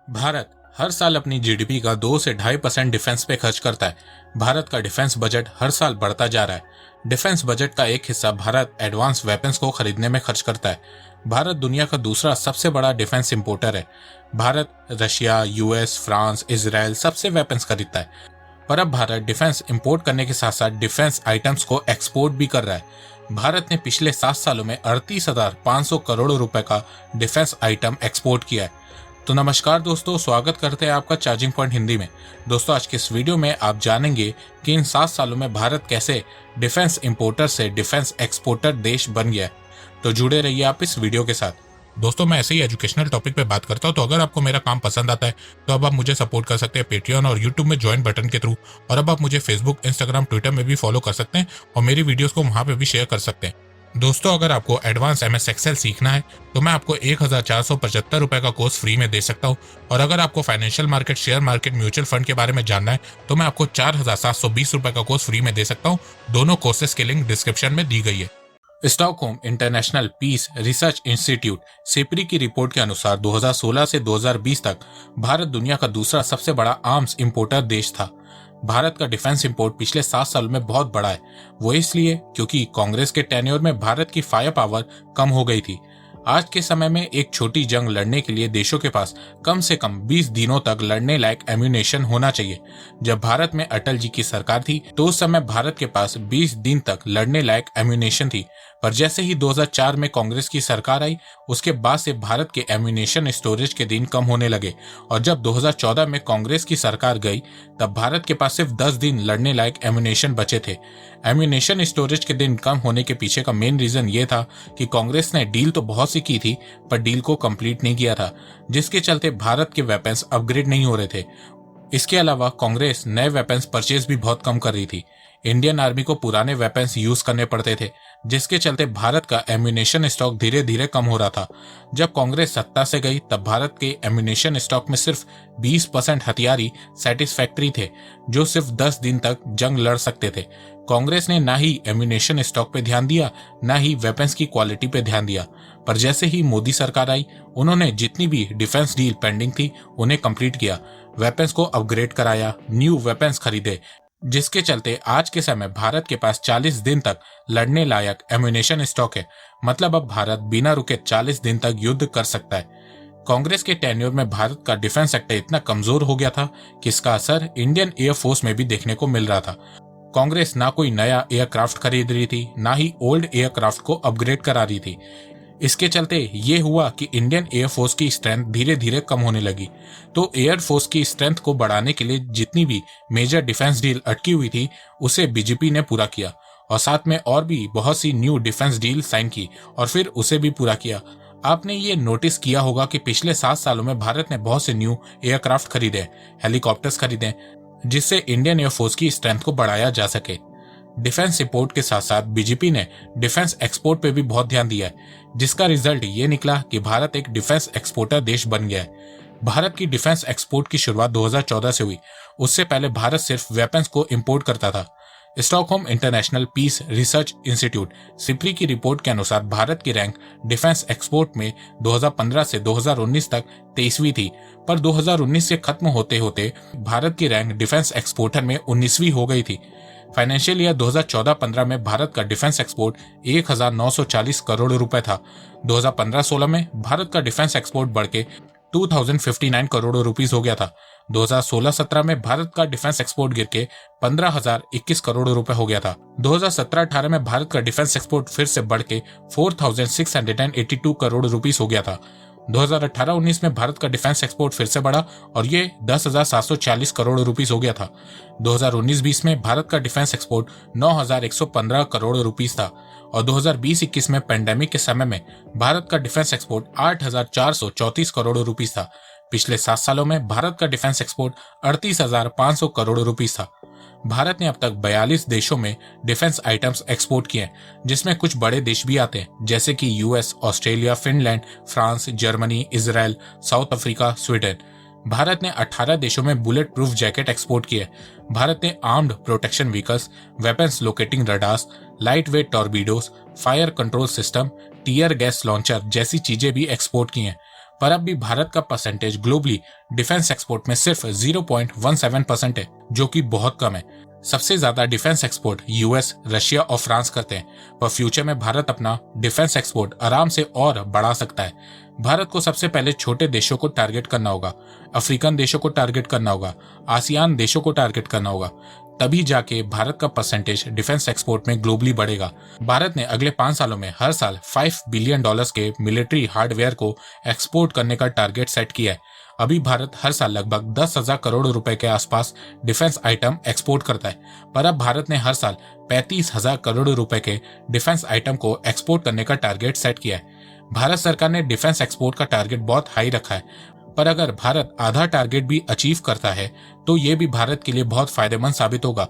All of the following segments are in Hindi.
भारत हर साल अपनी जीडीपी का 2 से 2.5% डिफेंस पे खर्च करता है। भारत का डिफेंस बजट हर साल बढ़ता जा रहा है। डिफेंस बजट का एक हिस्सा भारत एडवांस वेपन्स को खरीदने में खर्च करता है। भारत दुनिया का दूसरा सबसे बड़ा डिफेंस इंपोर्टर है। Bharat Russia, US, France, Israel सबसे वेपन्स खरीदता है। पर अब भारत डिफेंस इंपोर्ट करने के साथ साथ डिफेंस आइटम्स को एक्सपोर्ट भी कर रहा है। भारत ने पिछले 7 सालों में 38,500 करोड़ रुपए का डिफेंस आइटम एक्सपोर्ट किया है। तो नमस्कार दोस्तों, स्वागत करते हैं आपका चार्जिंग पॉइंट हिंदी में। दोस्तों, आज के इस वीडियो में आप जानेंगे कि इन 7 सालों में भारत कैसे डिफेंस इंपोर्टर से डिफेंस एक्सपोर्टर देश बन गया है। तो जुड़े रहिए आप इस वीडियो के साथ। दोस्तों, मैं ऐसे ही एजुकेशनल टॉपिक पे बात करता हूँ, तो अगर आपको मेरा काम पसंद आता है तो अब आप मुझे सपोर्ट कर सकते हैं पेट्रियन और यूट्यूब में ज्वाइन बटन के थ्रू। और अब आप मुझे फेसबुक, इंस्टाग्राम, ट्विटर में भी फॉलो कर सकते हैं और मेरी वीडियोस को वहां पे भी शेयर कर सकते हैं। दोस्तों, अगर आपको एडवांस MS एक्सेल सीखना है तो मैं आपको 1,475 रुपए का कोर्स फ्री में दे सकता हूँ। और अगर आपको financial market, share market, mutual fund के बारे में जानना है तो मैं आपको 4,720 रुपए का कोर्स फ्री में दे सकता हूँ। दोनों कोर्सेज की लिंक डिस्क्रिप्शन में दी गई है। Stockholm International Peace Research Institute SIPRI की रिपोर्ट के अनुसार 2016 से 2020 तक भारत दुनिया का दूसरा सबसे बड़ा आर्म्स इंपोर्टर देश था। भारत का डिफेंस इंपोर्ट पिछले 7 सालों में बहुत बढ़ा है। वो इसलिए क्योंकि कांग्रेस के टेन्योर में भारत की फायर पावर कम हो गई थी। आज के समय में एक छोटी जंग लड़ने के लिए देशों के पास कम से कम 20 दिनों तक लड़ने लायक एम्यूनेशन होना चाहिए। जब भारत में अटल जी की सरकार थी तो उस समय भारत के पास 20 दिन तक लड़ने लायक एम्यूनेशन थी। पर जैसे ही 2004 में कांग्रेस की सरकार आई, उसके बाद से भारत के एम्यूनेशन स्टोरेज के दिन कम होने लगे। और जब 2014 में कांग्रेस की सरकार गई तब भारत के पास सिर्फ 10 दिन लड़ने लायक एम्यूनेशन बचे थे। एम्यूनेशन स्टोरेज के दिन कम होने के पीछे का मेन रीजन ये था कि कांग्रेस ने डील तो बहुत सी की थी पर डील को कंप्लीट नहीं किया था, जिसके चलते भारत के वेपन्स अपग्रेड नहीं हो रहे थे। इसके अलावा कांग्रेस नए वेपन्स परचेज भी बहुत कम कर रही थी। इंडियन आर्मी को पुराने वेपन्स यूज करने पड़ते थे, जिसके चलते भारत का एम्यूनेशन स्टॉक धीरे धीरे कम हो रहा था। जब कांग्रेस सत्ता से गई तब भारत के एम्यूनेशन स्टॉक में सिर्फ 20% हथियार ही सेटिस्फैक्ट्री थे, जो सिर्फ 10 दिन तक जंग लड़ सकते थे। कांग्रेस ने ना ही एम्यूनेशन स्टॉक पे ध्यान दिया, ना ही वेपन्स की क्वालिटी पे ध्यान दिया। पर जैसे ही मोदी सरकार आई, उन्होंने जितनी भी डिफेंस डील पेंडिंग थी उन्हें कंप्लीट किया, वेपन्स को अपग्रेड कराया, न्यू वेपन्स खरीदे, जिसके चलते आज के समय भारत के पास 40 दिन तक लड़ने लायक एम्यूनेशन स्टॉक है। मतलब अब भारत बिना रुके 40 दिन तक युद्ध कर सकता है। कांग्रेस के टेन्योर में भारत का डिफेंस सेक्टर इतना कमजोर हो गया था कि इसका असर इंडियन एयरफोर्स में भी देखने को मिल रहा था। कांग्रेस ना कोई नया एयरक्राफ्ट खरीद रही थी, ना ही ओल्ड एयरक्राफ्ट को अपग्रेड करा रही थी। इसके चलते ये हुआ कि इंडियन एयरफोर्स की स्ट्रेंथ धीरे धीरे कम होने लगी। तो एयरफोर्स की स्ट्रेंथ को बढ़ाने के लिए जितनी भी मेजर डिफेंस डील अटकी हुई थी उसे बीजेपी ने पूरा किया, और साथ में और भी बहुत सी न्यू डिफेंस डील साइन की और फिर उसे भी पूरा किया। आपने ये नोटिस किया होगा कि पिछले 7 सालों में भारत ने बहुत से न्यू एयरक्राफ्ट खरीदे, हेलीकॉप्टर्स खरीदे, जिससे इंडियन एयरफोर्स की स्ट्रेंथ को बढ़ाया जा सके। डिफेंस इंपोर्ट के साथ साथ बीजेपी ने डिफेंस एक्सपोर्ट पे भी बहुत ध्यान दिया है, जिसका रिजल्ट ये निकला कि भारत एक डिफेंस एक्सपोर्टर देश बन गया है। भारत की डिफेंस एक्सपोर्ट की शुरुआत 2014 से हुई। उससे पहले भारत सिर्फ वेपन्स को इंपोर्ट करता था। Stockholm International Peace Research Institute SIPRI की रिपोर्ट के अनुसार भारत की रैंक डिफेंस एक्सपोर्ट में 2015 से 2019 तक 23वीं थी, पर 2019 से खत्म होते होते भारत की रैंक डिफेंस एक्सपोर्टर में 19वीं हो गई थी। फाइनेंशियल ईयर 2014-15 में भारत का डिफेंस एक्सपोर्ट 1,940 करोड़ रुपए था। 2015-16 में भारत का डिफेंस एक्सपोर्ट बढ़ के 2,059 करोड़ रुपीस हो गया था। 2016-17 में भारत का डिफेंस एक्सपोर्ट गिर के 15,021 करोड़ रुपए हो गया था। 2017-18 में भारत का डिफेंस एक्सपोर्ट फिर से बढ़ के 4,682 करोड़ रुपीस हो गया था। 2018-19 में भारत का डिफेंस एक्सपोर्ट फिर से बढ़ा और ये 10,740 करोड़ रुपीस हो गया था। 2019-20 में भारत का डिफेंस एक्सपोर्ट 9,115 करोड़ रुपीस था और 2020-21 में पेंडेमिक के समय में भारत का डिफेंस एक्सपोर्ट 8,434 करोड़ रुपीस था। पिछले 7 सालों में भारत का डिफेंस एक्सपोर्ट 38,500 करोड़ रुपीस था। भारत ने अब तक 42 देशों में डिफेंस आइटम्स एक्सपोर्ट किए, जिसमें कुछ बड़े देश भी आते हैं, जैसे कि US, Australia, Finland, France, Germany, Israel, south Africa, Sweden. Bharat ने 18 देशों में बुलेट प्रूफ जैकेट एक्सपोर्ट किए। भारत ने armed protection vehicles, weapons locating radars, light weight torpedoes, fire control system, tear gas launcher जैसी चीजें भी एक्सपोर्ट की हैं। पर अब भी भारत का परसेंटेज ग्लोबली डिफेंस एक्सपोर्ट में सिर्फ 0.17% है, जो कि बहुत कम है। सबसे ज्यादा डिफेंस एक्सपोर्ट यूएस, रशिया और फ्रांस करते हैं, पर फ्यूचर में भारत अपना डिफेंस एक्सपोर्ट आराम से और बढ़ा सकता है। भारत को सबसे पहले छोटे देशों को टारगेट करना होगा, अफ्रीकन देशों को टारगेट करना होगा, आसियान देशों को टारगेट करना होगा, तभी जाके भारत का परसेंटेज डिफेंस एक्सपोर्ट में ग्लोबली बढ़ेगा। भारत ने अगले 5 सालों में हर साल $5 बिलियन के मिलिट्री हार्डवेयर को एक्सपोर्ट करने का टारगेट सेट किया है। अभी भारत हर साल लगभग 10,000 करोड़ रुपए के आसपास डिफेंस आइटम एक्सपोर्ट करता है, पर अब भारत ने हर साल 35,000 करोड़ रुपए के डिफेंस आइटम को एक्सपोर्ट करने का टारगेट सेट किया है। भारत सरकार ने डिफेंस एक्सपोर्ट का टारगेट बहुत हाई रखा है, पर अगर भारत आधा टारगेट भी अचीव करता है तो ये भी भारत के लिए बहुत फायदेमंद साबित होगा।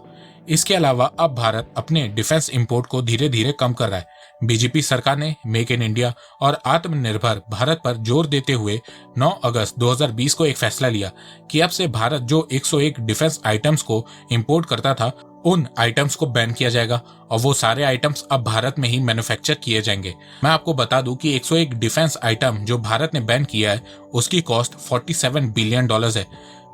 इसके अलावा अब भारत अपने डिफेंस इंपोर्ट को धीरे धीरे कम कर रहा है। बीजेपी सरकार ने मेक इन इंडिया और आत्मनिर्भर भारत पर जोर देते हुए 9 अगस्त 2020 को एक फैसला लिया कि अब से भारत जो 101 डिफेंस आइटम्स को इंपोर्ट करता था, उन आइटम्स को बैन किया जाएगा और वो सारे आइटम्स अब भारत में ही मैन्युफैक्चर किए जाएंगे। मैं आपको बता दूं कि 101 डिफेंस आइटम जो भारत ने बैन किया है उसकी कॉस्ट $47 बिलियन है।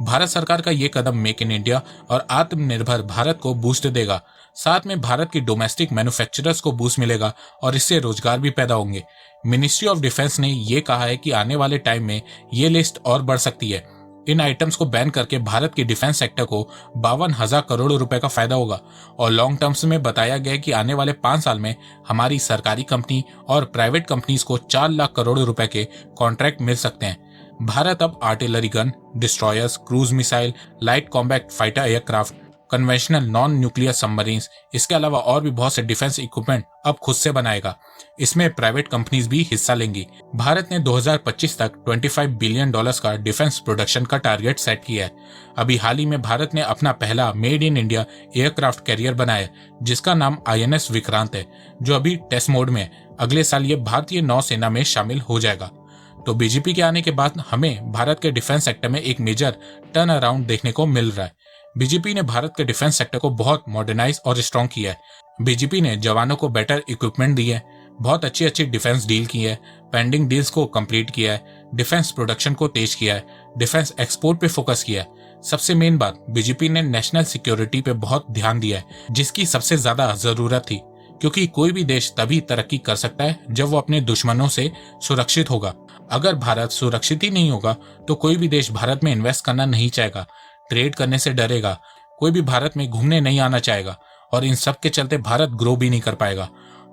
भारत सरकार का ये कदम मेक इन इंडिया और आत्मनिर्भर भारत को बूस्ट देगा, साथ में भारत की डोमेस्टिक मैन्युफैक्चरर्स को बूस्ट मिलेगा और इससे रोजगार भी पैदा होंगे। मिनिस्ट्री ऑफ डिफेंस ने ये कहा है कि आने वाले टाइम में ये लिस्ट और बढ़ सकती है। इन आइटम्स को बैन करके भारत के डिफेंस सेक्टर को 52,000 करोड़ रुपए का फायदा होगा और लॉन्ग टर्म्स में बताया गया है कि आने वाले 5 साल में हमारी सरकारी कंपनी और प्राइवेट कंपनीज को 4 लाख करोड़ रुपए के कॉन्ट्रैक्ट मिल सकते हैं। भारत अब artillery gun, destroyers, cruise missile, light combat fighter aircraft, conventional non nuclear submarines, इसके अलावा और भी बहुत से डिफेंस इक्विपमेंट अब खुद से बनाएगा। इसमें प्राइवेट कंपनीज भी हिस्सा लेंगी। भारत ने 2025 तक $25 बिलियन का डिफेंस प्रोडक्शन का टारगेट सेट किया है। अभी हाल ही में भारत ने अपना पहला made in India aircraft carrier बनाया है, जिसका नाम INS विक्रांत है, जो अभी टेस्ट मोड में है। अगले साल ये भारतीय नौसेना में शामिल हो जाएगा। तो बीजेपी के आने के बाद हमें भारत के डिफेंस सेक्टर में एक मेजर टर्न अराउंड देखने को मिल रहा है। बीजेपी ने भारत के डिफेंस सेक्टर को बहुत मॉडर्नाइज और स्ट्रॉन्ग किया है। बीजेपी ने जवानों को बेटर इक्विपमेंट दी है, बहुत अच्छी डिफेंस डील की है, पेंडिंग डील्स को कंप्लीट किया है, डिफेंस प्रोडक्शन को तेज किया है, डिफेंस एक्सपोर्ट पे फोकस किया है। सबसे मेन बात, बीजेपी ने नेशनल सिक्योरिटी पे बहुत ध्यान दिया है, जिसकी सबसे ज्यादा जरूरत थी, क्योंकि कोई भी देश तभी तरक्की कर सकता है जब वो अपने दुश्मनों से सुरक्षित होगा। अगर भारत सुरक्षित ही नहीं होगा तो कोई भी देश भारत में इन्वेस्ट करना नहीं चाहेगा, ट्रेड करने से डरेगा, कोई भी भारत में घूमने नहीं आना चाहेगा और इन सब के चलते भारत ग्रो भी नहीं कर पाएगा।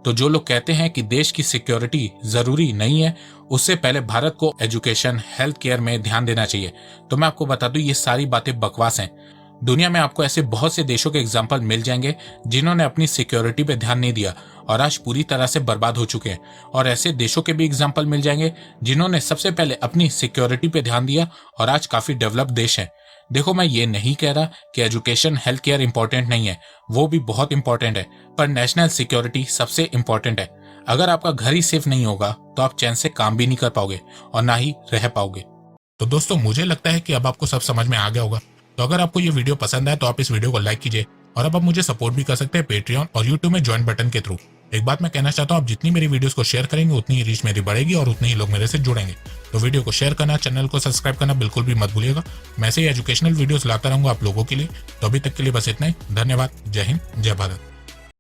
तो जो लोग कहते हैं कि देश की सिक्योरिटी जरूरी नहीं है, उससे पहले भारत को एजुकेशन, हेल्थ केयर में ध्यान देना चाहिए। तो मैं आपको बता दूं, ये सारी बातें बकवास हैं। दुनिया में आपको ऐसे बहुत से देशों के एग्जाम्पल मिल जाएंगे जिन्होंने अपनी सिक्योरिटी पे ध्यान नहीं दिया और आज पूरी तरह से बर्बाद हो चुके हैं, और ऐसे देशों के भी एग्जाम्पल मिल जाएंगे जिन्होंने सबसे पहले अपनी सिक्योरिटी पे ध्यान दिया और आज काफी डेवलप देश हैं। देखो, मैं ये नहीं कह रहा कि एजुकेशन, हेल्थ केयर इंपॉर्टेंट नहीं है, वो भी बहुत इंपॉर्टेंट है, पर नेशनल सिक्योरिटी सबसे इंपॉर्टेंट है। अगर आपका घर ही सेफ नहीं होगा तो आप चैन से काम भी नहीं कर पाओगे और ना ही रह पाओगे। तो दोस्तों, मुझे लगता है कि अब आपको सब समझ में आ गया होगा। तो अगर आपको ये वीडियो पसंद आए तो आप इस वीडियो को लाइक कीजिए, और अब आप मुझे सपोर्ट भी कर सकते हैं पेट्रियन और यूट्यूब में ज्वाइन बटन के थ्रू। एक बात मैं कहना चाहता हूँ, आप जितनी मेरी वीडियोस को शेयर करेंगे उतनी ही रीच मेरी बढ़ेगी और उतने ही लोग मेरे से जुड़ेंगे। तो वीडियो को शेयर करना, चैनल को सब्सक्राइब करना बिल्कुल भी मत भूलिएगा। मैं ऐसे ही एजुकेशनल वीडियोस लाता रहूंगा आप लोगों के लिए। तो अभी तक के लिए बस इतना ही। धन्यवाद। जय हिंद, जय भारत।